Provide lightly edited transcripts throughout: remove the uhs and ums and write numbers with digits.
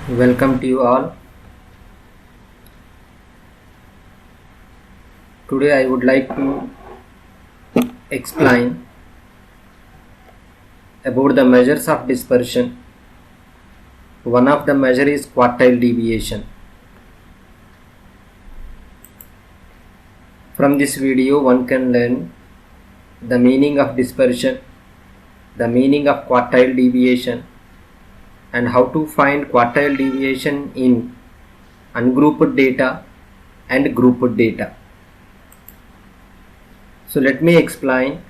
Welcome to you all. Today I would like to explain about the measures of dispersion. One of the measure is quartile deviation. From this video one can learn the meaning of dispersion, the meaning of quartile deviation, and how to find quartile deviation in ungrouped data and grouped data. So let me explain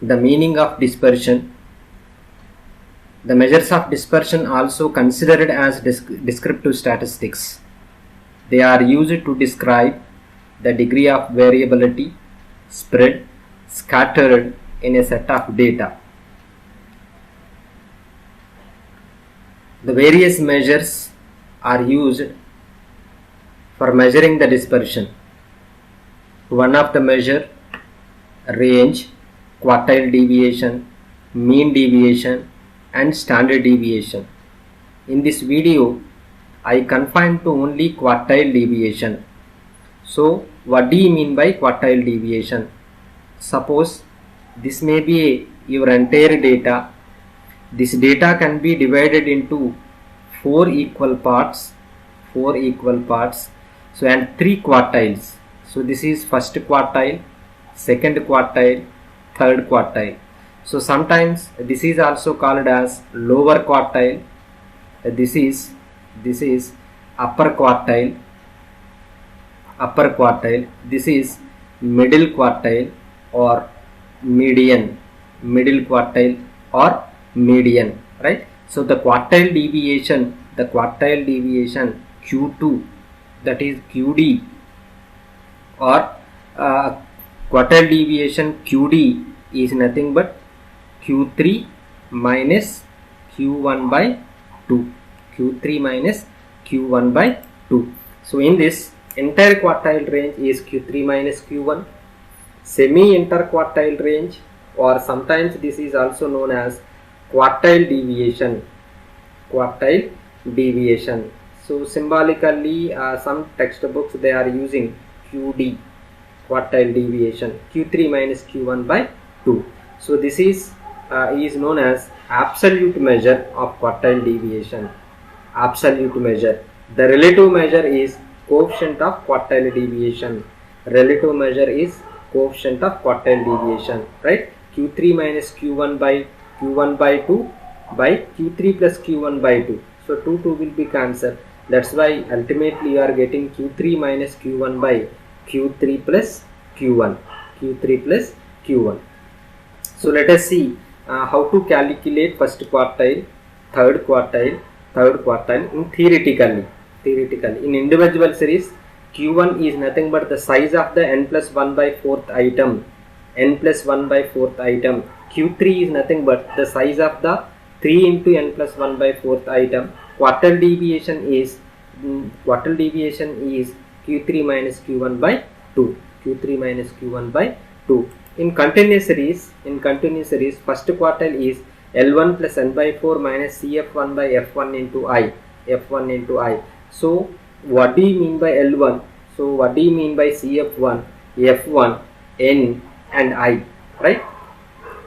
the meaning of dispersion. The measures of dispersion also considered as descriptive statistics. They are used to describe the degree of variability spread scattered in a set of data. The various measures are used for measuring the dispersion. One of the measure range, quartile deviation, mean deviation and standard deviation. In this video I confine to only quartile deviation. So what do you mean by quartile deviation? Suppose this may be your entire data. This data can be divided into four equal parts, so and three quartiles. So this is first quartile, second quartile, third quartile. So sometimes this is also called as lower quartile. This is upper quartile. This is middle quartile or median, right? So the quartile deviation Q2, that is QD, or quartile deviation QD is nothing but Q3 minus Q1 by 2. So in this, entire quartile range is Q3 minus Q1. Semi interquartile range, or sometimes this is also known as quartile deviation. So symbolically some textbooks they are using QD, quartile deviation, Q3 minus Q1 by 2. So this is known as absolute measure of quartile deviation. Absolute measure. The relative measure is coefficient of quartile deviation. Relative measure is coefficient of quartile deviation, right? Q3 minus Q1 by Q1 by 2 by Q3 plus Q1 by 2. So 2 will be cancelled. That's why ultimately you are getting Q3 minus Q1 by Q3 plus Q1. So let us see how to calculate first quartile, third quartile in theoretically. In individual series, Q1 is nothing but the size of the n plus 1 by 4th item. Q3 is nothing but the size of the 3 into n plus 1 by 4th item. Quartile deviation is Q3 minus Q1 by 2. In continuous series, first quartile is L1 plus n by 4 minus CF1 by F1 into I. So what do you mean by L1? So what do you mean by CF1, F1, N and I, right?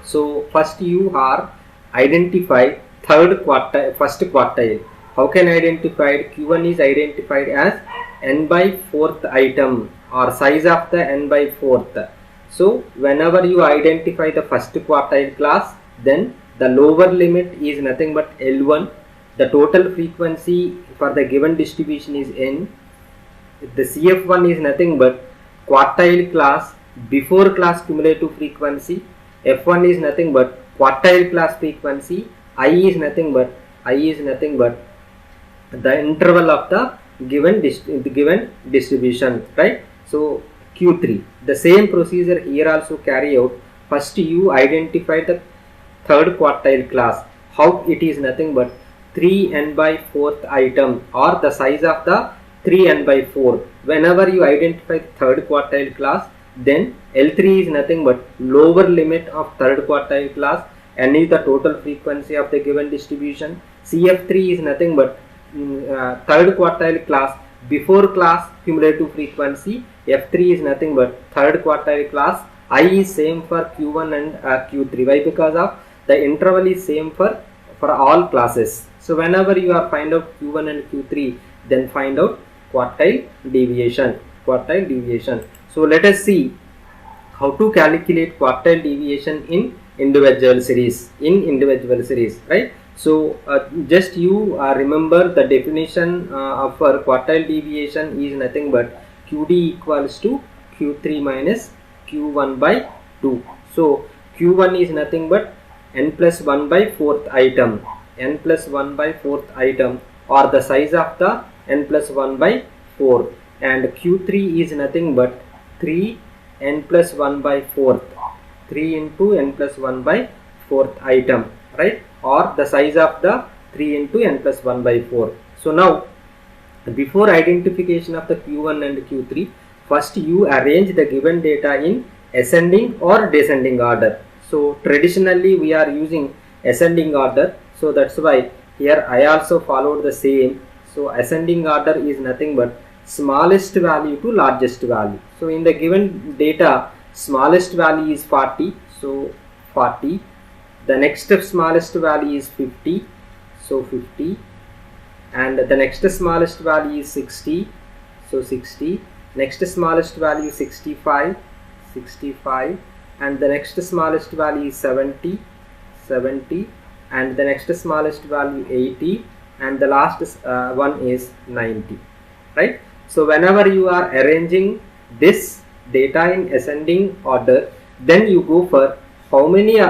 So first you are identify first quartile. How can identify it? Q1 is identified as n by 4th item, or size of the n by 4th. So whenever you identify the first quartile class, then the lower limit is nothing but L1. The total frequency for the given distribution is n. The CF1 is nothing but quartile class before class cumulative frequency. F1 is nothing but quartile class frequency. I is nothing but the interval of the given distribution, right? So Q3, the same procedure here also carry out. First you identify the third quartile class. How it is nothing but 3n by 4th item, or the size of the 3n by 4. Whenever you identify third quartile class, then L3 is nothing but lower limit of third quartile class, n is the total frequency of the given distribution. CF3 is nothing but third quartile class before class cumulative frequency, F3 is nothing but third quartile class. I is same for Q1 and Q3. Why? Because of the interval is same for all classes. So whenever you are find out Q1 and Q3, then find out quartile deviation. Quartile deviation. So let us see how to calculate quartile deviation in individual series. Right? So just you remember the definition of quartile deviation is nothing but QD equals to Q3 minus Q1 by 2. So Q1 is nothing but n plus 1 by 4th item, n plus 1 by 4th item, or the size of the n plus 1 by 4, and Q3 is nothing but 3 n plus 1 by 4th, 3 into n plus 1 by 4th item, right, or the size of the 3 into n plus 1 by 4. So now before identification of the Q1 and Q3, first you arrange the given data in ascending or descending order. So traditionally we are using ascending order, so that's why here I also followed the same. So ascending order is nothing but smallest value to largest value. So in the given data, smallest value is 40, so 40. The next smallest value is 50, so 50, and the next smallest value is 60, so 60. Next smallest value is 65, 65, and the next smallest value is 70, 70, and the next smallest value 80, and the last one is 90, right? So whenever you are arranging this data in ascending order, then you go for how many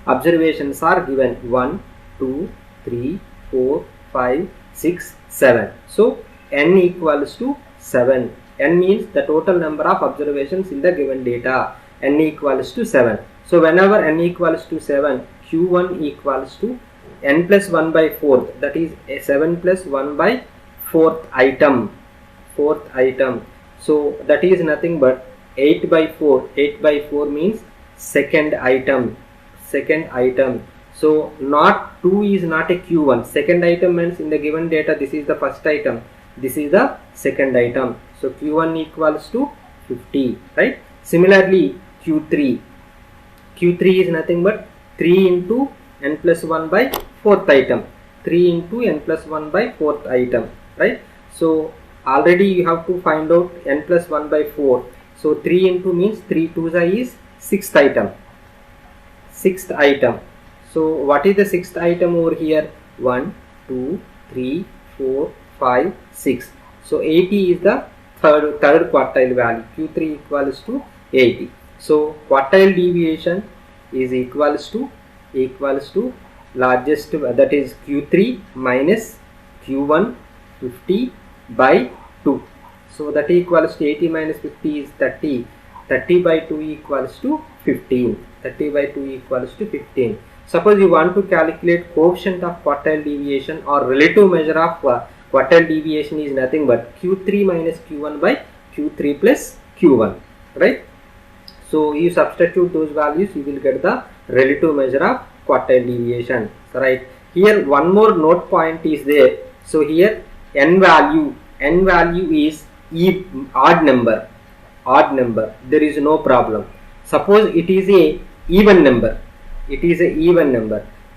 observations are given: 1, 2, 3, 4, 5, 6, 7. So n equals to 7. N means the total number of observations in the given data. N equals to 7. So whenever n equals to 7, Q1 equals to n plus 1 by 4th, that is 7 plus 1 by 4th item. 4th item. So that is nothing but 8 by 4. 8 by 4 means second item. Second item. So not 2 is not a Q1. Second item means in the given data this is the first item, this is the second item. So Q1 equals to 50, right? Similarly Q3. Q3 is nothing but 3 into n plus 1 by 4th item. 3 into n plus 1 by 4th item, right? So already you have to find out n plus 1 by 4. So 3 into means 3 2s is 6th item. 6th item. So what is the 6th item over here? 1, 2, 3, 4, 5, 6. So 80 is the third quartile value. Q3 equals to 80. So quartile deviation is equals to largest, that is Q3 minus Q1 50 by 2. So that equals to 80 minus 50 is 30. 30 by 2 equals to 15. 30 by 2 equals to 15. Suppose you want to calculate coefficient of quartile deviation or relative measure of quartile deviation is nothing but Q3 minus Q1 by Q3 plus Q1, right? So you substitute those values, you will get the relative measure of quartile deviation, right? Here one more note point is there. So here n value is odd number. There is no problem. Suppose it is a even number.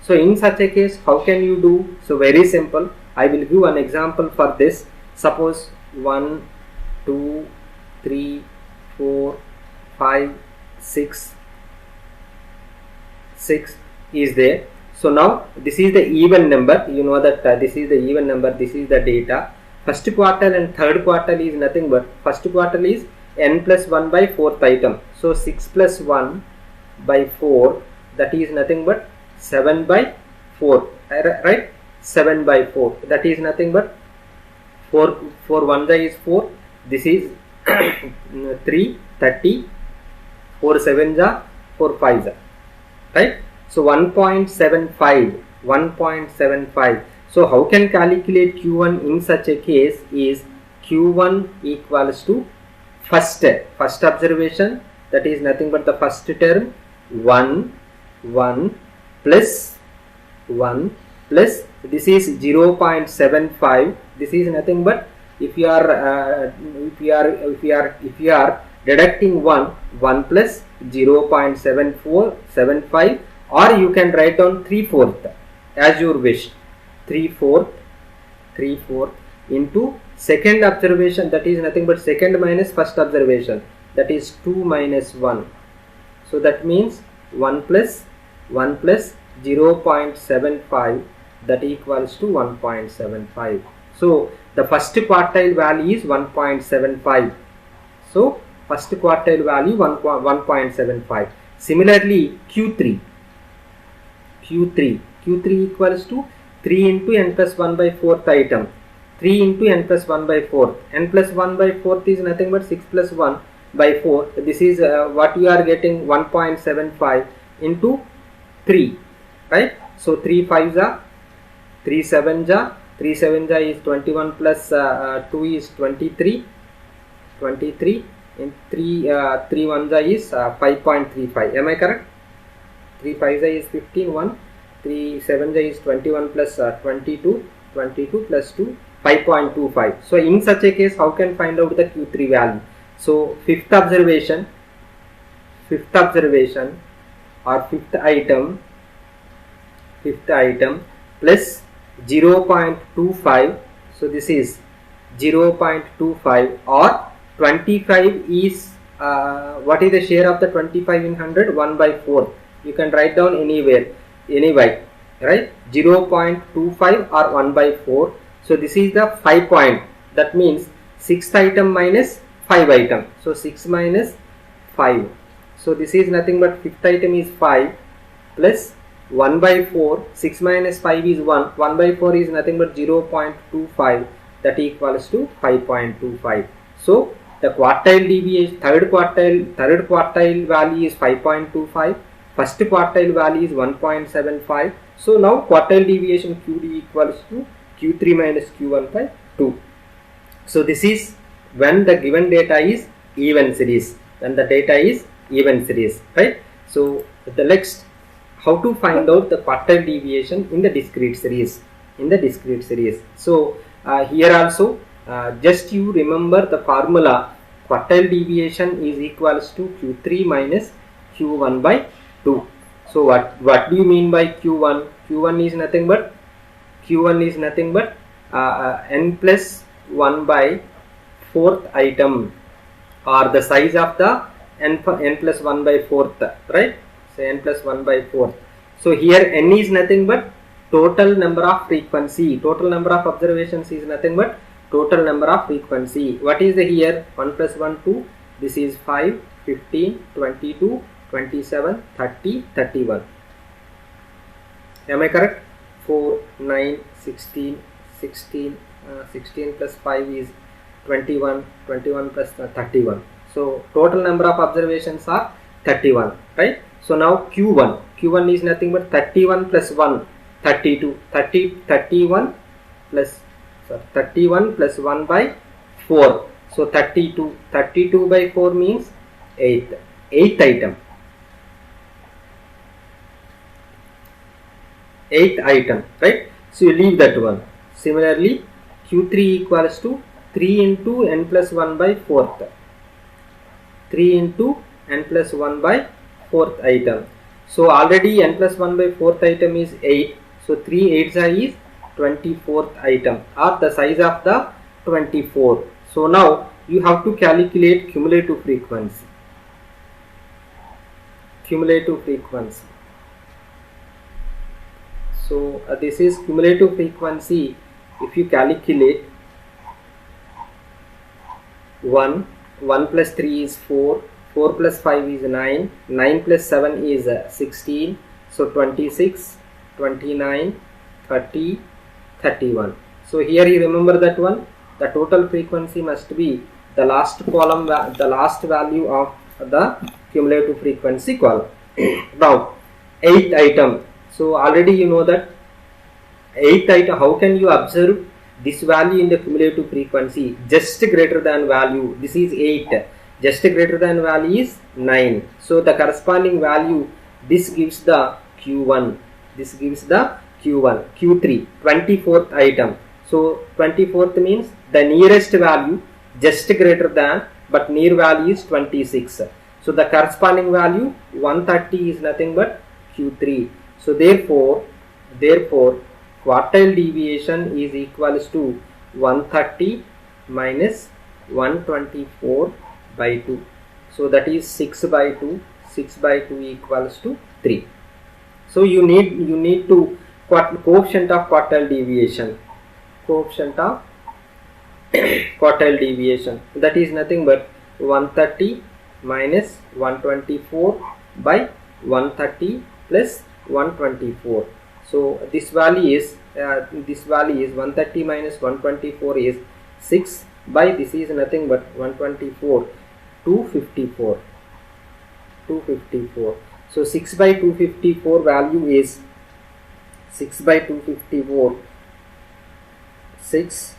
So in such a case, how can you do? So very simple. I will give an example for this. Suppose 1, 2, 3, 4, 5, 6 is there. So now this is the even number. You know that this is the even number. This is the data. First quartile and third quartile is nothing but first quartile is n plus 1 by 4th item. So 6 plus 1 by 4, that is nothing but 7 by 4, right? 7 by 4, that is nothing but 4 1 is 4, this is 3, 30, 4 7 ja, 4 5 ja, right? So 1.75. So how can calculate Q1 in such a case is Q1 equals to first observation, that is nothing but the first term, 1 plus this is 0.75. This is nothing but if you are deducting 1 plus 0.7475, or you can write down 3/4 as your wish. 3/4 into second observation, that is nothing but second minus first observation, that is 2 minus 1. So that means 1 plus 0.75, that equals to 1.75. So the first quartile value is 1.75. So first quartile value 1.75. Similarly Q3 equals to 3 into n plus 1 by 4th item. 3 into n plus 1 by 4th. N plus 1 by 4th is nothing but 6 plus 1 by 4. This is what you are getting, 1.75 into 3, right? So 3 5s are 3 7s are 3 7s are is 21 plus 2 is 23 and 3 1s are is 5.35. Am I correct? 3 5s are is 15, 1 3 7s are is 21 plus 22 plus 2, 5.25. So in such a case, how can find out the Q3 value? So fifth observation or fifth item plus 0.25. so this is 0.25, or 25 is what is the share of the 25 in 100? 1 by 4. You can write down anyway, right? 0.25 or 1 by 4. So this is the 5 point. That means sixth item minus 5 item. So 6 minus 5. So this is nothing but fifth item is 5 plus 1 by 4. 6 minus 5 is 1. 1 by 4 is nothing but 0.25. That equals to 5.25. So the quartile deviation, third quartile value is 5.25. First quartile value is 1.75. So now quartile deviation QD equals to Q3 minus Q1 by 2. So this is when the given data is even series. Right? So the next, how to find out the quartile deviation in the discrete series. So here also just you remember the formula. Quartile deviation is equals to Q3 minus Q1 by 2. So what do you mean by Q1? Q1 is nothing but n plus 1 by 4th item, or the size of the n plus 1 by 4th, right? So n plus 1 by 4th. So here n is nothing but total number of frequency. Total number of observations is nothing but total number of frequency. What is the here? 1 plus 1 2. This is 5, 15, 22, 27, 30, 31. Am I correct? 4, 9, 16 plus 5 is 21 plus 31. So total number of observations are 31, right? So now Q1 is nothing but 31 plus 1, 32. 31 plus 1 by 4. So 32 by 4 means 8th item. 8th item, right? So you leave that one. Similarly, Q3 equals to 3 into n plus 1 by 4th. 3 into n plus 1 by 4th item. So already n plus 1 by 4th item is 8. So 3 8s is 24th item, or the size of the 24. So now you have to calculate cumulative frequency. So this is cumulative frequency. If you calculate 1 plus 3 is 4 plus 5 is 9 plus 7 is 16. So 26, 29, 30, 31. So here you remember that one. The total frequency must be the last column, the last value of the cumulative frequency column. Now 8th item. So already you know that 8th item, how can you observe this value in the cumulative frequency? Just greater than value. This is 8. Just greater than value is 9. So the corresponding value, this gives the Q1. Q1, Q3, 24th item. So 24th means the nearest value just greater than, but near value is 26. So the corresponding value 130 is nothing but Q3. So therefore quartile deviation is equals to 130 minus 124 by 2. So that is 6 by 2. 6 by 2 equals to 3. So you need to coefficient of quartile deviation. Coefficient of quartile deviation, that is nothing but 130 minus 124 by 130 plus 124. So this value is 130 minus 124 is 6 by, this is nothing but 124, 254. So 6 by 254 value is 6 by 254, 6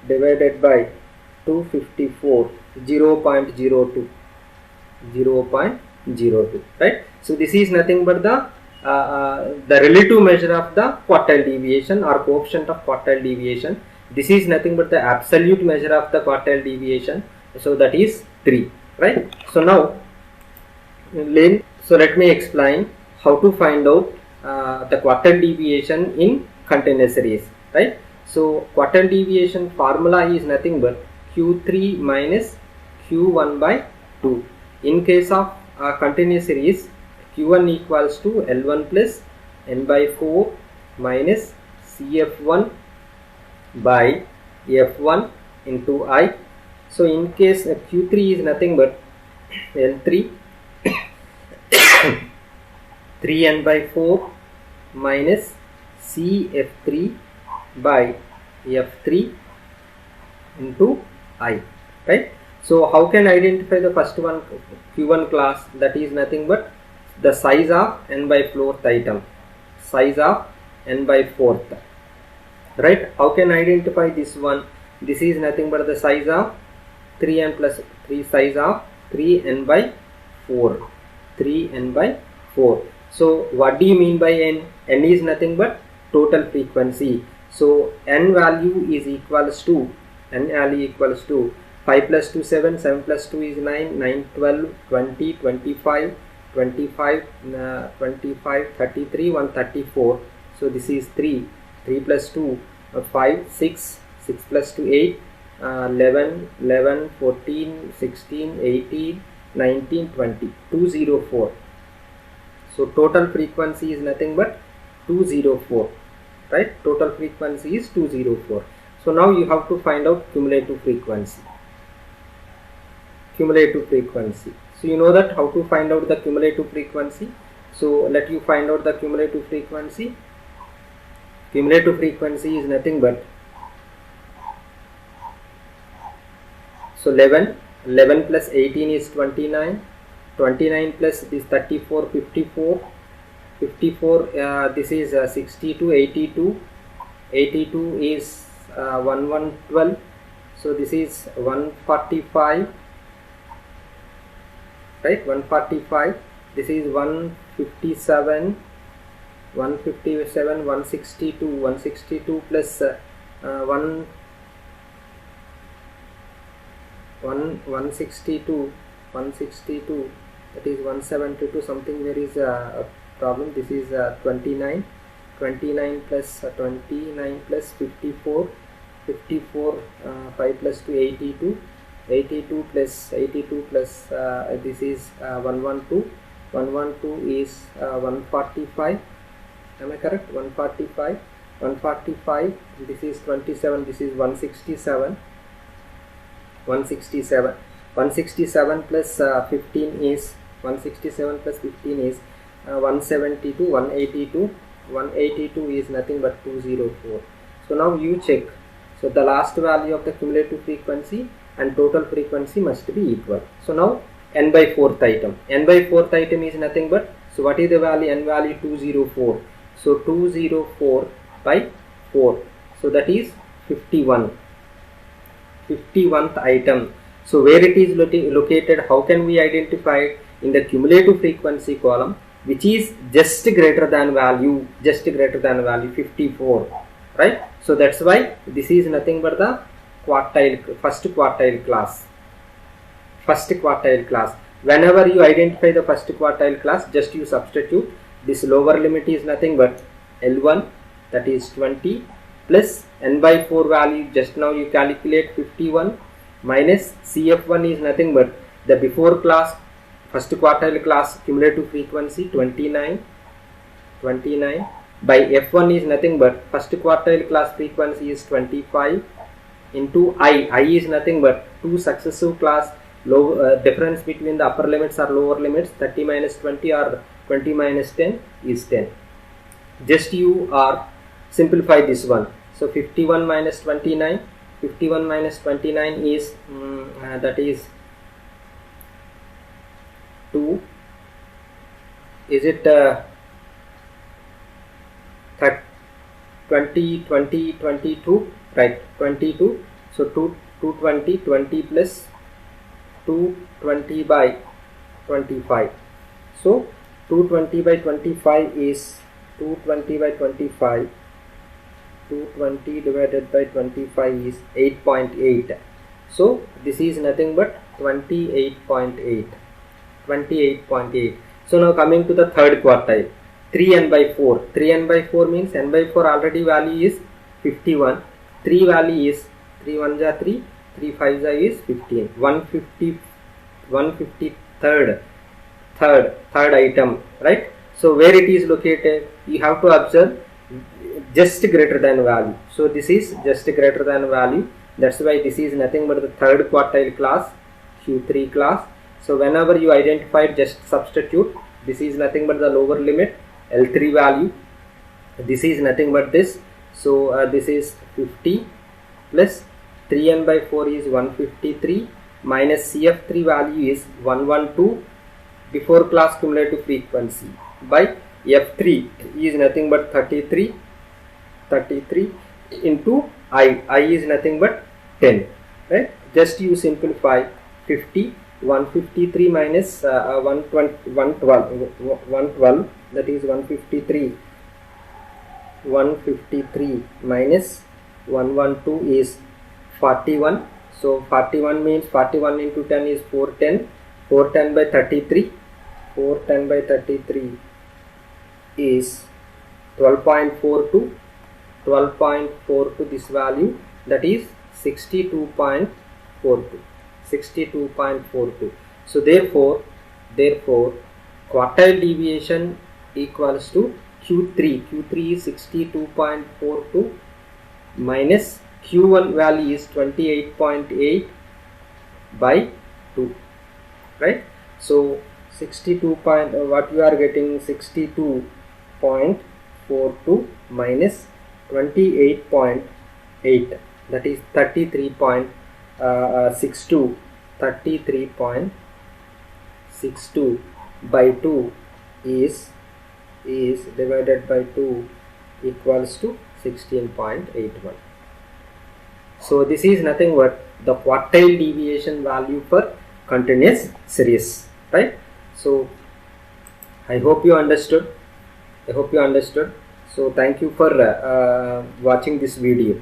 divided by 254, 0.02, right? So this is nothing but the relative measure of the quartile deviation or coefficient of quartile deviation. This is nothing but the absolute measure of the quartile deviation. So that is 3, right? So now let me explain how to find out the quartile deviation in continuous series, right? So quartile deviation formula is nothing but Q3 minus Q1 by 2. In case of continuous series, Q1 equals to L1 plus N by 4 minus CF1 by F1 into I. So in case Q3 is nothing but L3 3N by 4 minus CF3 by F3 into I, right? So how can I identify the first one, Q1 class? That is nothing but the size of N by 4th item, size of N by 4th, right? How can I identify this one? This is nothing but the size of 3N plus 3, size of 3N by 4, 3N by 4. So what do you mean by N? N is nothing but total frequency. So N value is equals to 5 plus 2 7, 7 plus 2 is 9, 9 12, 20, 25, 25, 33, 134. So this is 3 plus 2 5, 6, 6 plus 2 8, 11, 14, 16, 18, 19, 20, 204. So total frequency is nothing but 204, right? Total frequency is 204. So now you have to find out cumulative frequency. So you know that how to find out the cumulative frequency. So let you find out the cumulative frequency. Cumulative frequency is nothing but, so 11 plus 18 is 29, 29 plus this 34, 54, this is 62, 82 is 1112. So this is 145, right? 145. This is 157, 162 plus 162, that is 172 something. There is a problem. This is 29 plus 29 plus 54, 5 plus 2 82 plus this is 112 is 145. Am I correct? 145, this is 27, this is 167 plus 15 is 172, 182 is nothing but 204. So now you check. So the last value of the cumulative frequency and total frequency must be equal. So now N by 4th item. N by 4th item is nothing but, so what is the value? N value 204. So 204 by 4. So that is 51. 51th item. So where it is located, how can we identify it? In the cumulative frequency column. which is just greater than value 54, right? So that's why this is nothing but the first quartile class. Whenever you identify the first quartile class, just you substitute. This lower limit is nothing but L1, that is 20, plus n by 4 value, just now you calculate 51, minus CF1 is nothing but the before class first quartile class cumulative frequency 29 by F1 is nothing but first quartile class frequency is 25 into I is nothing but two successive class difference between the upper limits or lower limits, 30 minus 20 or 20 minus 10 is 10. Just you are simplify this one. So 51 minus 29 is that is 2. Is it 20 22, right? 22. So 220 20 plus 220 by 25. So 220 by 25 is 220 by 25. 220 divided by 25 is 8.8. So this is nothing but 28.8. So now coming to the third quartile, 3n by 4. 3n by 4 means n by 4 already value is 51. 3 value is 3 1 ja 3, 3 5 ja is 15. 153rd item, right? So where it is located, you have to observe just greater than value. So this is just greater than value. That's why this is nothing but the third quartile class, Q3 class. So whenever you identify, just substitute. This is nothing but the lower limit, L3 value. This is nothing but this. So this is 50 plus 3n by 4 is 153 minus CF3 value is 112 before class cumulative frequency by F3 is nothing but 33 into I is nothing but 10, right? Just you simplify 50, 153 minus 112, that is 153 minus 112 is 41. So 41 means 41 into 10 is 410. 410 by 33. 410 by 33 is 12.42. 12.42 this value, that is 62.42. 62.42. So therefore quartile deviation equals to Q3. Q3 is 62.42 minus Q1 value is 28.8 by 2, right? So 62 point, what you are getting, 62.42 minus 28.8, that is 33.62. 33.62 by 2 is divided by 2 equals to 16.81. So this is nothing but the quartile deviation value for continuous series, right? So I hope you understood. So thank you for watching this video.